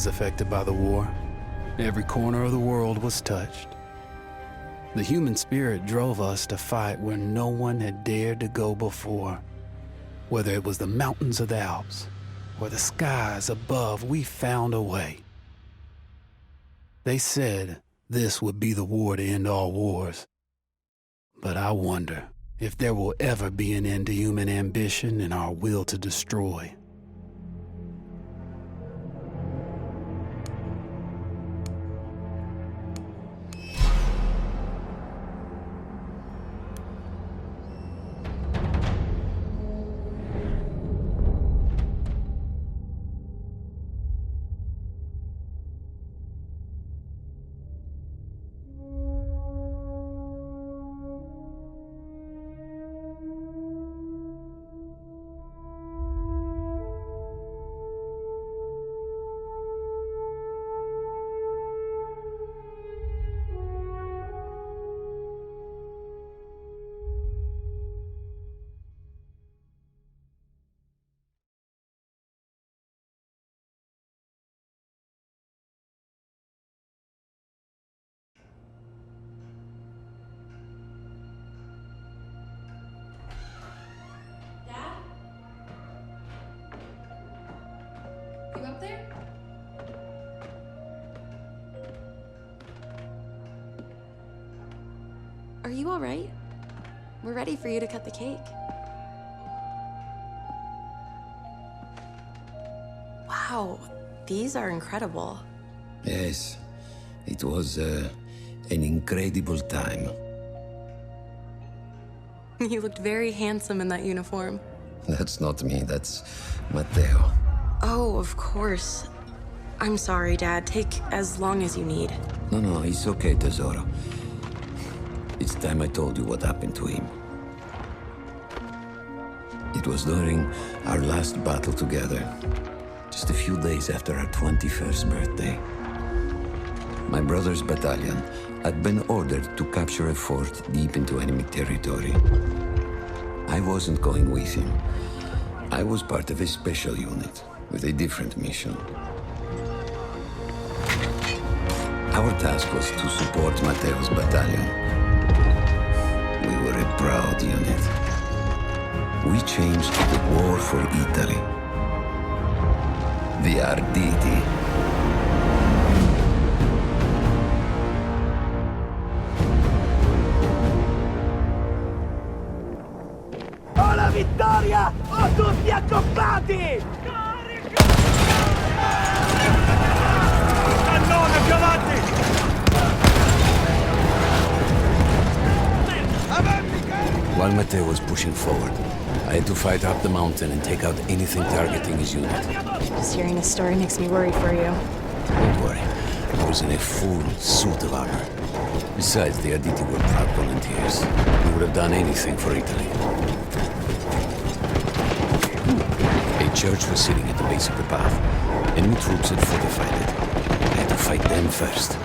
was affected by the war. Every corner of the world was touched. The human spirit drove us to fight where no one had dared to go before. Whether it was the mountains of the Alps or the skies above, we found a way. They said this would be the war to end all wars. But I wonder if there will ever be an end to human ambition and our will to destroy. You up there? Are you all right? We're ready for you to cut the cake. Wow, these are incredible. Yes, it was an incredible time. You looked very handsome in that uniform. That's not me, that's Matteo. Oh, of course. I'm sorry, Dad. Take as long as you need. No, it's okay, Tesoro. It's time I told you what happened to him. It was during our last battle together, just a few days after our 21st birthday. My brother's battalion had been ordered to capture a fort deep into enemy territory. I wasn't going with him. I was part of a special unit with a different mission. Our task was to support Matteo's battalion. We were a proud unit. We changed the war for Italy. The Arditi. Ho la vittoria! Ho tutti accoppati! Cannone più avanti! While Matteo was pushing forward, I had to fight up the mountain and take out anything targeting his unit. Just hearing this story makes me worry for you. Don't worry, I was in a full suit of armor. Besides, the Arditi were proud volunteers. We would have done anything for Italy. A church was sitting at the base of the path. Enemy troops had fortified it. I had to fight them first.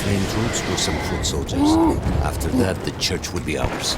trained troops were some foot soldiers. After that, the church would be ours.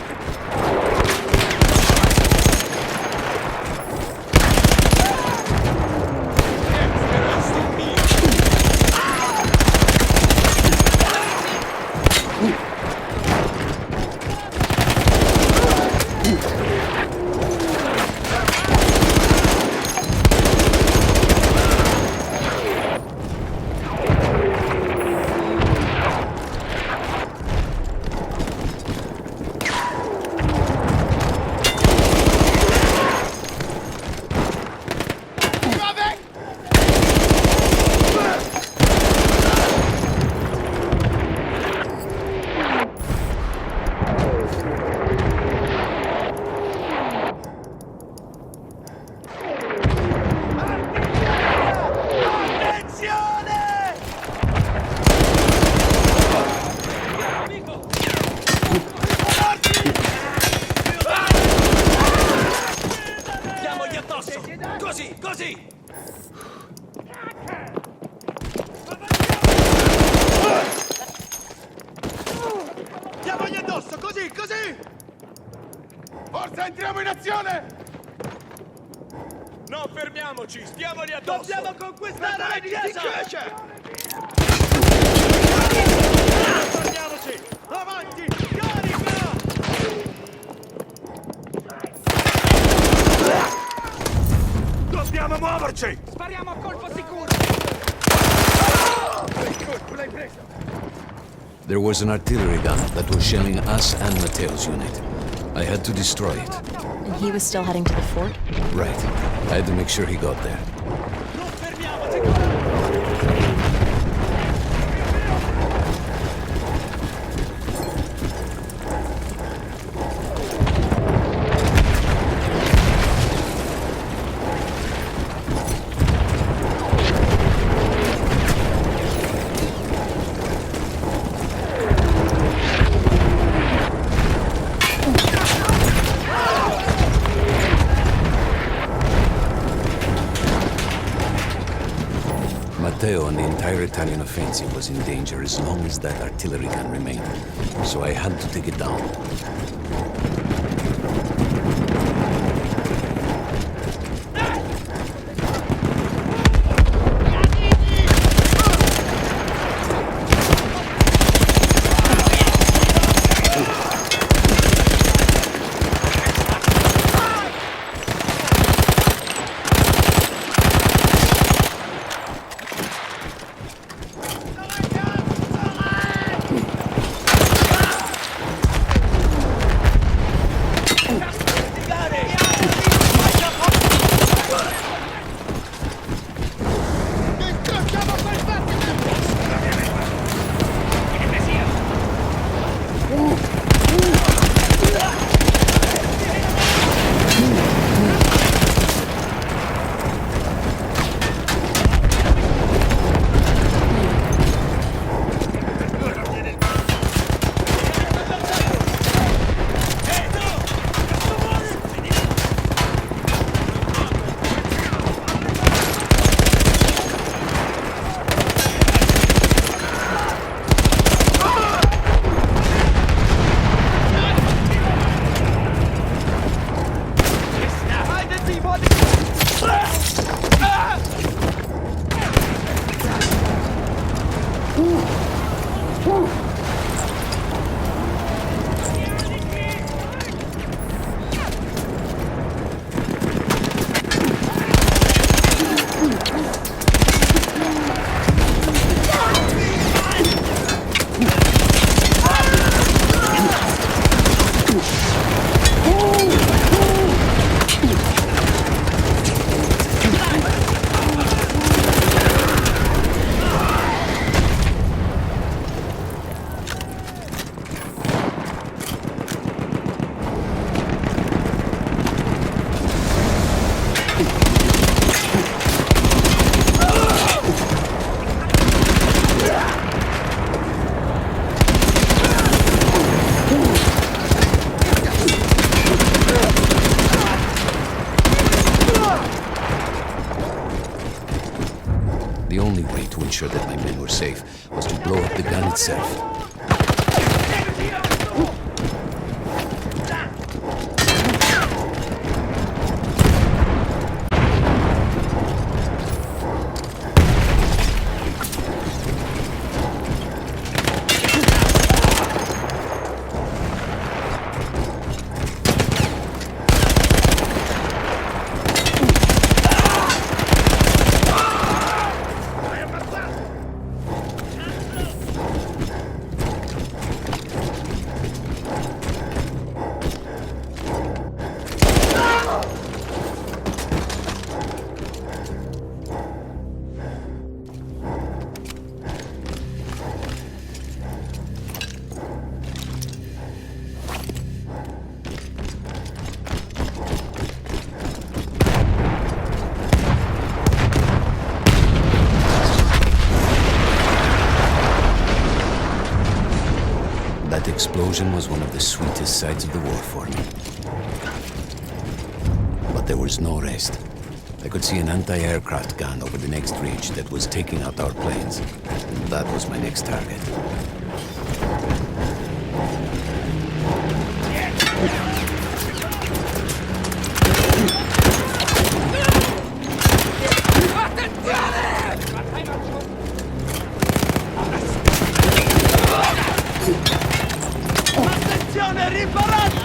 Così, così! Diamogli addosso, così, così! Forza, entriamo in azione! Non fermiamoci, stiamoli addosso! Dobbiamo conquistare la chiesa! Fermiamoci! Avanti! Carica! Dobbiamo muoverci! Spariamo a colpo sicuro! L'hai preso! There was an artillery gun that was shelling us and Matteo's unit. I had to destroy it. And he was still heading to the fort? Right. I had to make sure he got there. Non fermiamoci! Matteo and the entire Italian offensive was in danger as long as that artillery gun remained. So I had to take it down. sure that my men were safe was to blow up the gun itself. That explosion was one of the sweetest sights of the war for me. But there was no rest. I could see an anti-aircraft gun over the next ridge that was taking out our planes. And that was my next target. Attenzione, riparate!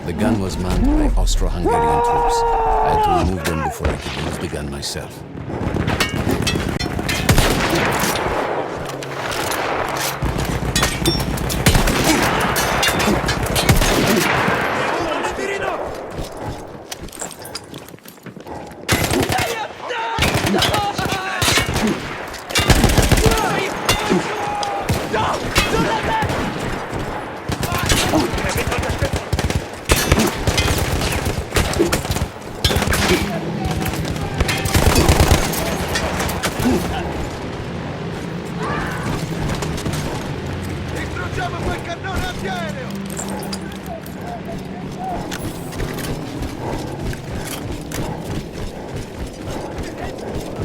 The gun was manned by Austro-Hungarian troops. I had to remove them before I could use the gun myself. Incrociamo quel cannone antiaereo!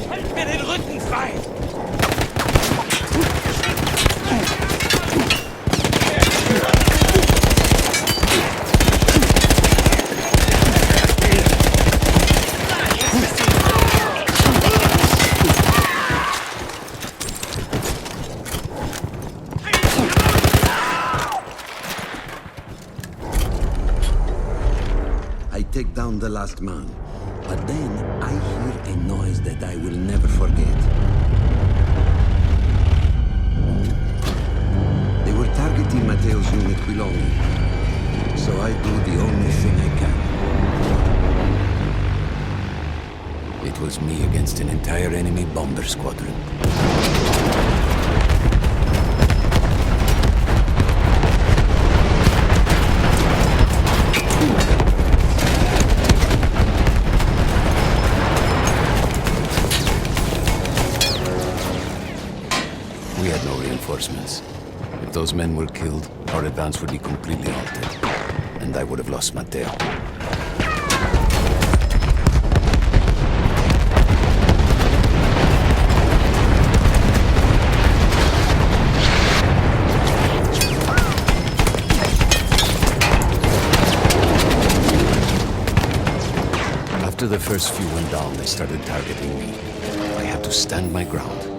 Halt mir den Rücken frei! I take down the last man, but then I hear a noise that I will never forget. They were targeting Matteo's unit below me, so I do the only thing I can. It was me against an entire enemy bomber squadron. We had no reinforcements. If those men were killed, our advance would be completely halted, and I would have lost Matteo. After the first few went down, they started targeting me. I had to stand my ground.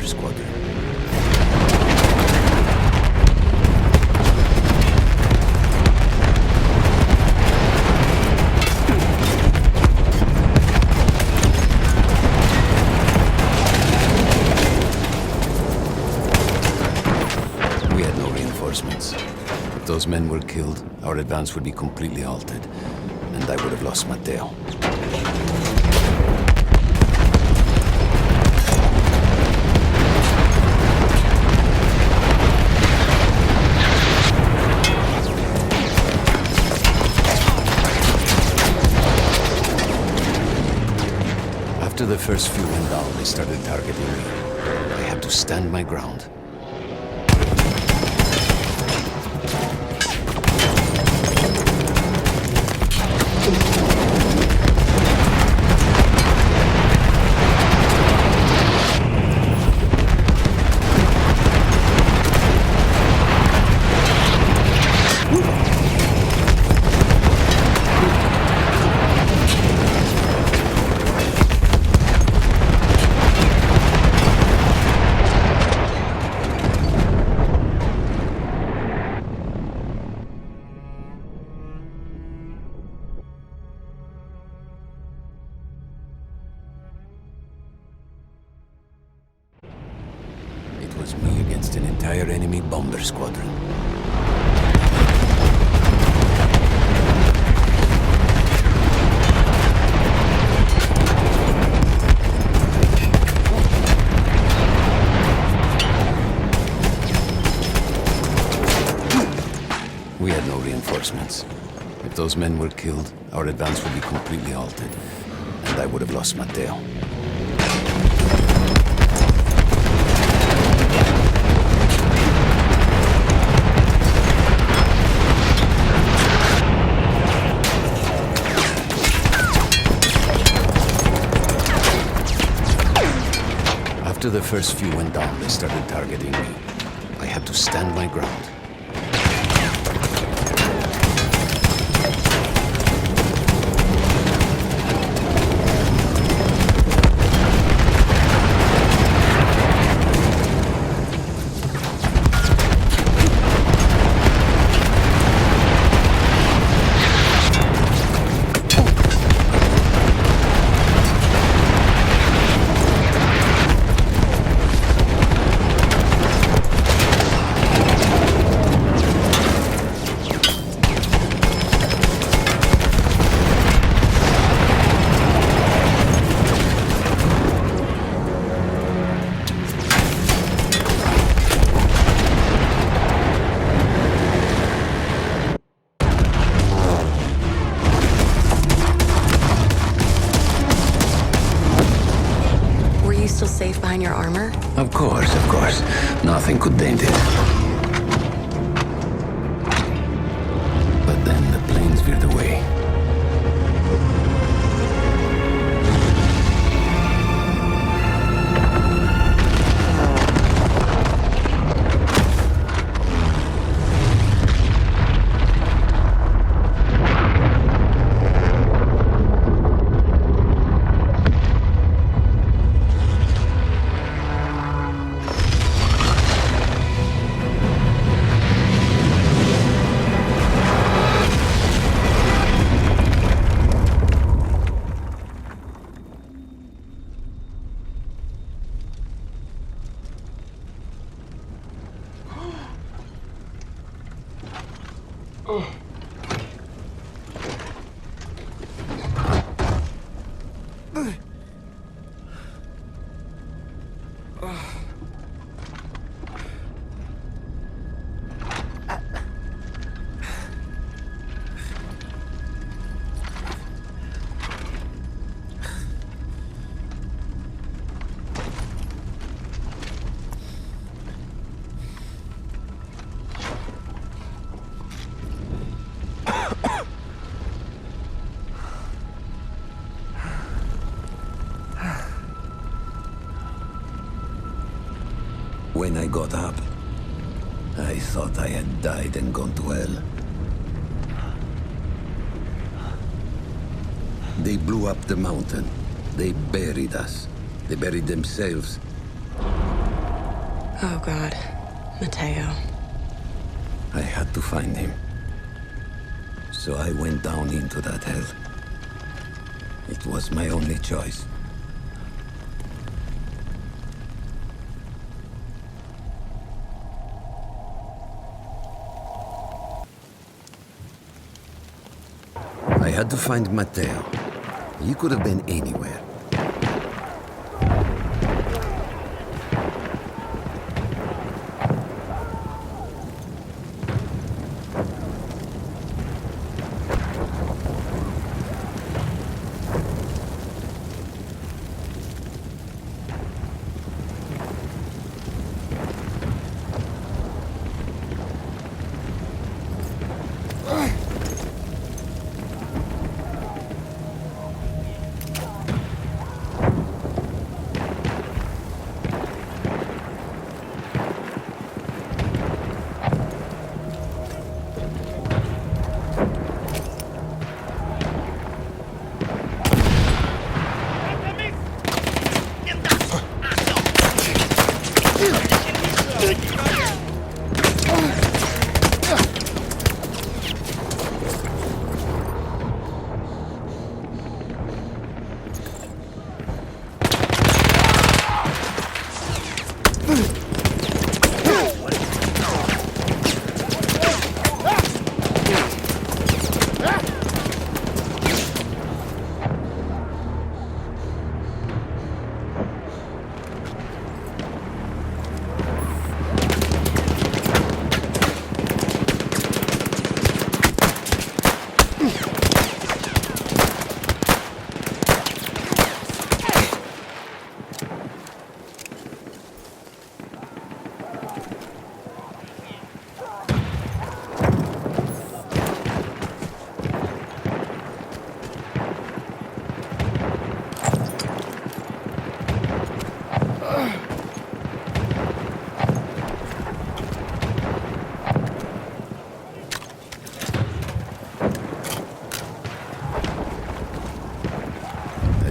bomber squadron. We had no reinforcements. If those men were killed, our advance would be completely halted, and I would have lost Matteo. After the first few went down, they started targeting me. I had to stand my ground. It was me against an entire enemy bomber squadron. We had no reinforcements. If those men were killed, our advance would be completely halted, and I would have lost Matteo. After the first few went down, they started targeting me. I had to stand my ground. Still safe behind your armor? Of course, of course. Nothing could dent it. But then the planes veered away. When I got up, I thought I had died and gone to hell. They blew up the mountain. They buried us. They buried themselves. Oh, God. Mateo. I had to find him. So I went down into that hell. It was my only choice. I had to find Mateo. He could have been anywhere.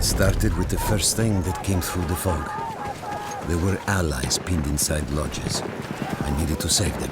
Started with the first thing that came through the fog. There were allies pinned inside lodges. I needed to save them.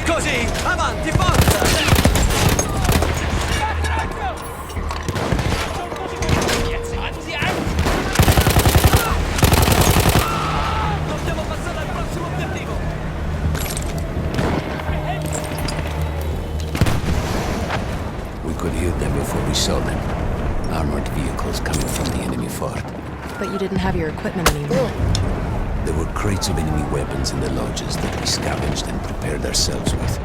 Così, avanti, forza! Dobbiamo passare al prossimo obiettivo! We could hear them before we saw them. Armored vehicles coming from the enemy fort. But you didn't have your equipment anymore. There were crates of enemy weapons in the lodges that we scavenged and prepared ourselves with.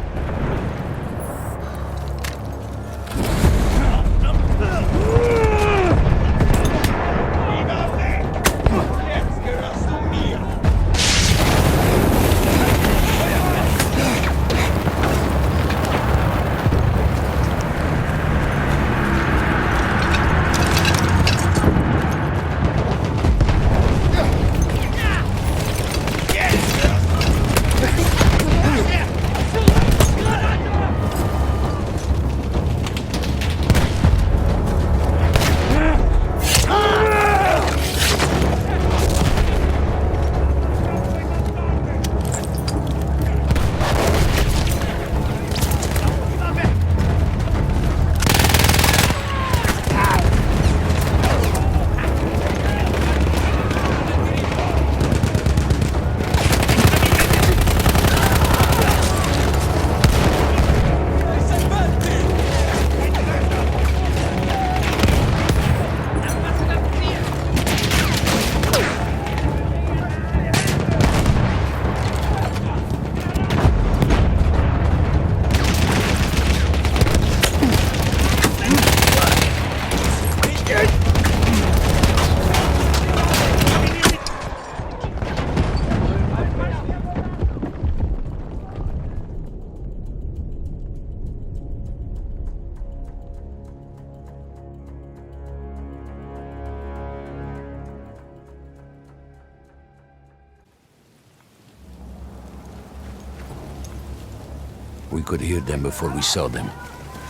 We could hear them before we saw them.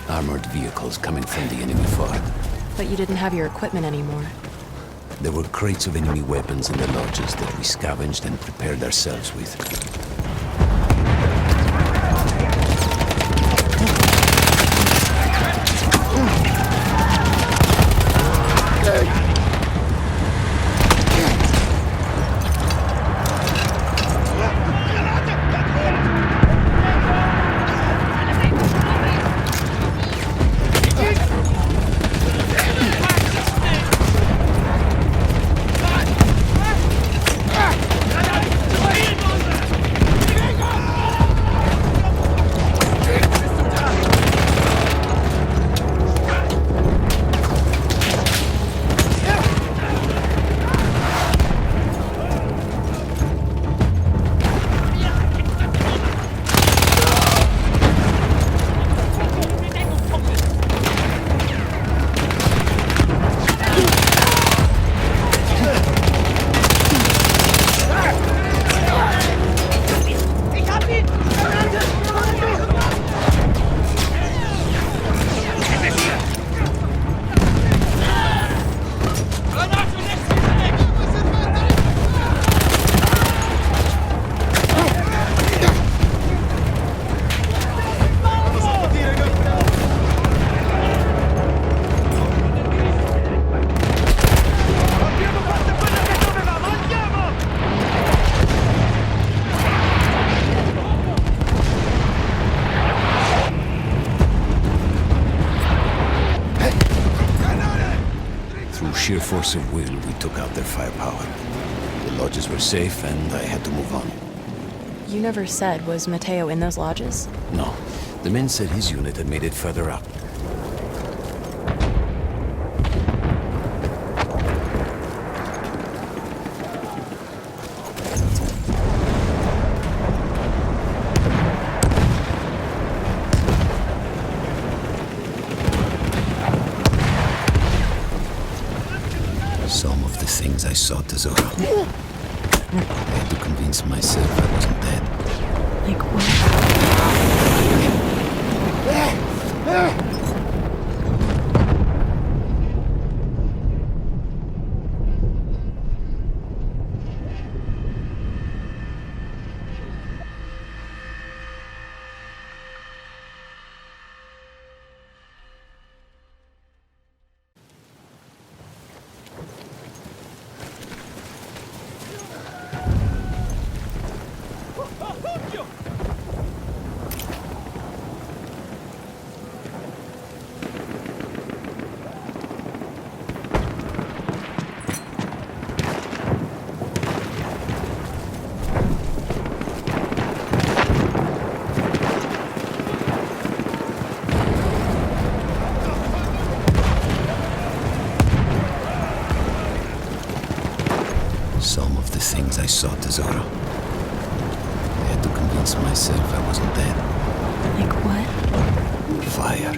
Armored vehicles coming from the enemy fort. But you didn't have your equipment anymore. There were crates of enemy weapons in the lodges that we scavenged and prepared ourselves with. Sheer force of will, we took out their firepower. The lodges were safe, and I had to move on. You never said, was Mateo in those lodges? No. The men said his unit had made it further up. Some of the things I saw, Tesoro. I had to convince myself I wasn't dead. Like what? Some of the things I saw, Tesoro. I had to convince myself I wasn't dead. Like what? Fire.